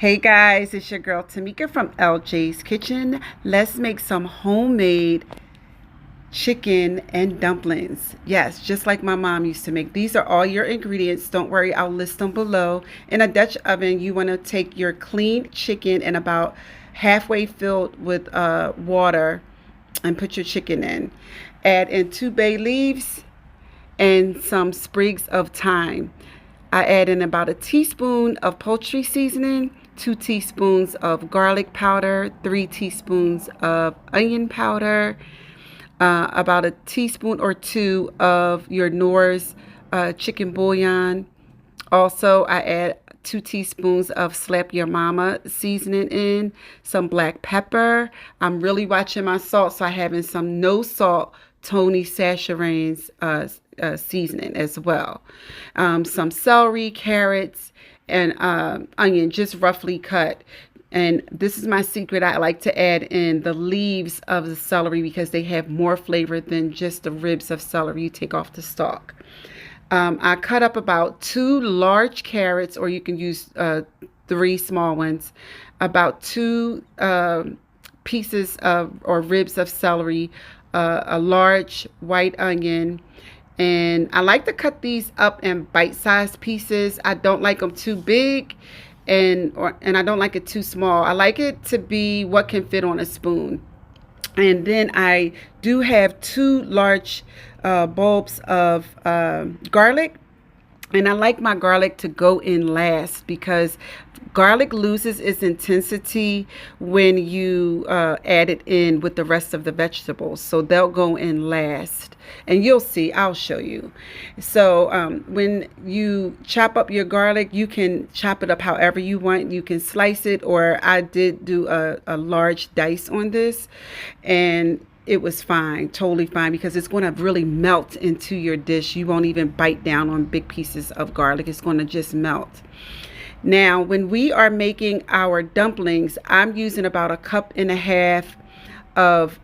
Hey guys, it's your girl Tamika from LJ's Kitchen. Let's make some homemade chicken and dumplings. Yes, just like my mom used to make. These are all your ingredients. Don't worry, I'll list them below. In a Dutch oven, you want to take your clean chicken and about halfway filled with water and put your chicken in. Add in 2 bay leaves and some sprigs of thyme. I add in about a teaspoon of poultry seasoning, 2 teaspoons of garlic powder, 3 teaspoons of onion powder, about a teaspoon or two of your Knorr's chicken bouillon. Also, I add 2 teaspoons of Slap Your Mama seasoning in, some black pepper. I'm really watching my salt, so I have in some no salt Tony Chachere's seasoning as well. Some celery, carrots, and onion, just roughly cut. And this is my secret. I like to add in the leaves of the celery because they have more flavor than just the ribs of celery you take off the stalk. I cut up about 2 large carrots, or you can use 3 small ones, about 2 pieces of or ribs of celery, a large white onion, and I like to cut these up in bite-sized pieces. I don't like them too big, and I don't like it too small. I like it to be what can fit on a spoon. And then I do have 2 large bulbs of garlic. And I like my garlic to go in last because garlic loses its intensity when you add it in with the rest of the vegetables. So they'll go in last. And you'll see, I'll show you. So when you chop up your garlic, you can chop it up however you want. You can slice it, or I did do a large dice on this. And it was fine, totally fine, because it's going to really melt into your dish. You won't even bite down on big pieces of garlic. It's going to just melt. Now, when we are making our dumplings, I'm using about 1.5 cups of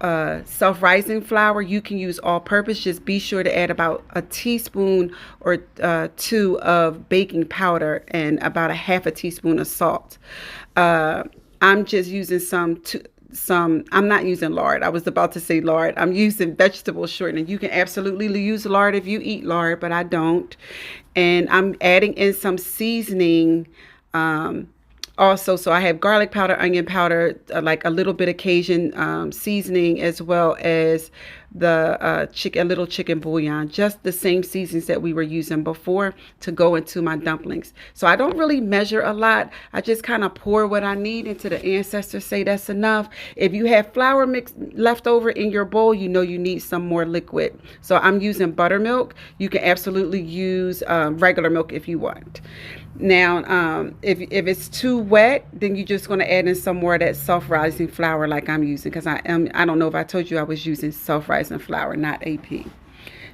self-rising flour. You can use all-purpose. Just be sure to add about a teaspoon or 2 of baking powder and about 1/2 teaspoon of salt. I'm just using I'm not using lard. I was about to say lard. I'm using vegetable shortening. You can absolutely use lard if you eat lard, but I don't. And I'm adding in some seasoning also. So I have garlic powder, onion powder, like a little bit of Cajun seasoning, as well as the a little chicken bouillon, just the same seasons that we were using before to go into my dumplings. So I don't really measure a lot. I just kind of pour what I need into the ancestors say that's enough. If you have flour mix left over in your bowl, you know you need some more liquid. So I'm using buttermilk. You can absolutely use regular milk if you want. Now, if it's too wet, then you're just going to add in some more of that self-rising flour like I'm using, because I don't know if I told you I was using self-rising flour, not AP.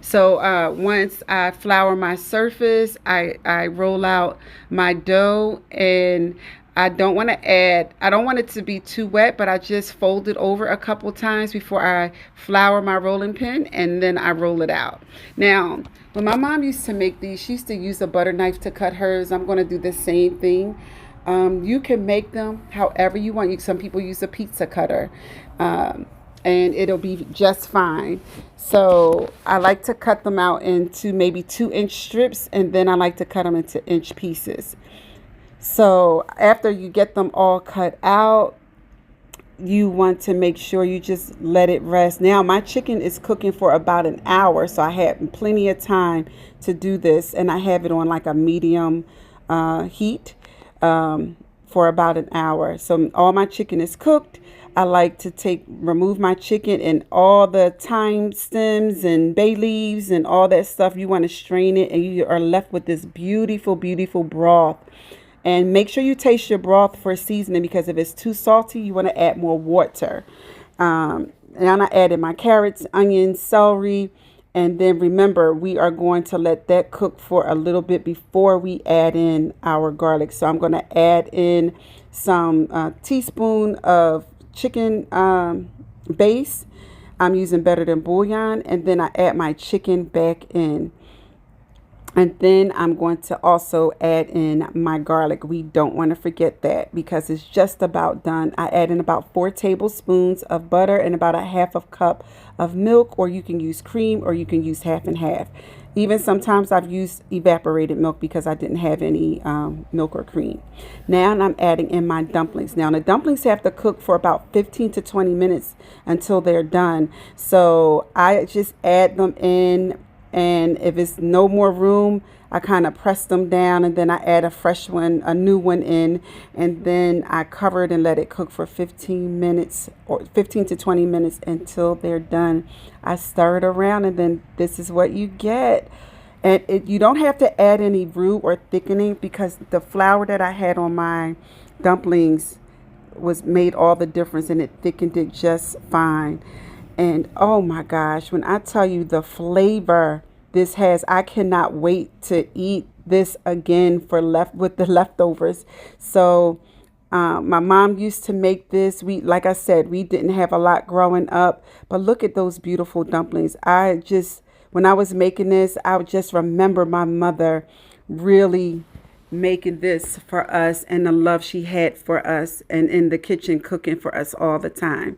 So once I flour my surface, I roll out my dough, and I don't want it to be too wet, but I just fold it over a couple times before I flour my rolling pin, and then I roll it out. Now, when my mom used to make these, she used to use a butter knife to cut hers. I'm going to do the same thing. You can make them however you want. Some people use a pizza cutter, and it'll be just fine. So I like to cut them out into maybe 2-inch strips, and then I like to cut them into inch pieces. So after you get them all cut out, you want to make sure you just let it rest. Now my chicken is cooking for about an hour, so I had plenty of time to do this, and I have it on like a medium heat for about an hour. So all my chicken is cooked. I like to remove my chicken and all the thyme stems and bay leaves and all that stuff. You want to strain it, and you are left with this beautiful, beautiful broth. And make sure you taste your broth for seasoning, because if it's too salty, you want to add more water. And I added my carrots, onions, celery. And then remember, we are going to let that cook for a little bit before we add in our garlic. So I'm going to add in some teaspoon of chicken base. I'm using Better Than Bouillon. And then I add my chicken back in. And then I'm going to also add in my garlic. We don't want to forget that because it's just about done. I add in about 4 tablespoons of butter and about a half of cup of milk, or you can use cream or you can use half and half. Even sometimes I've used evaporated milk because I didn't have any milk or cream. Now I'm adding in my dumplings. Now the dumplings have to cook for about 15 to 20 minutes until they're done. So I just add them in, and if it's no more room, I kind of press them down and then I add a fresh one, a new one in, and then I cover it and let it cook for 15 minutes or 15 to 20 minutes until they're done. I stir it around and then this is what you get. And you don't have to add any roux or thickening because the flour that I had on my dumplings was made all the difference, and it thickened it just fine. And oh my gosh, when I tell you the flavor this has, I cannot wait to eat this again for left with the leftovers. So my mom used to make this. We, like I said, we didn't have a lot growing up, but look at those beautiful dumplings. When I was making this, I would just remember my mother really making this for us and the love she had for us and in the kitchen cooking for us all the time.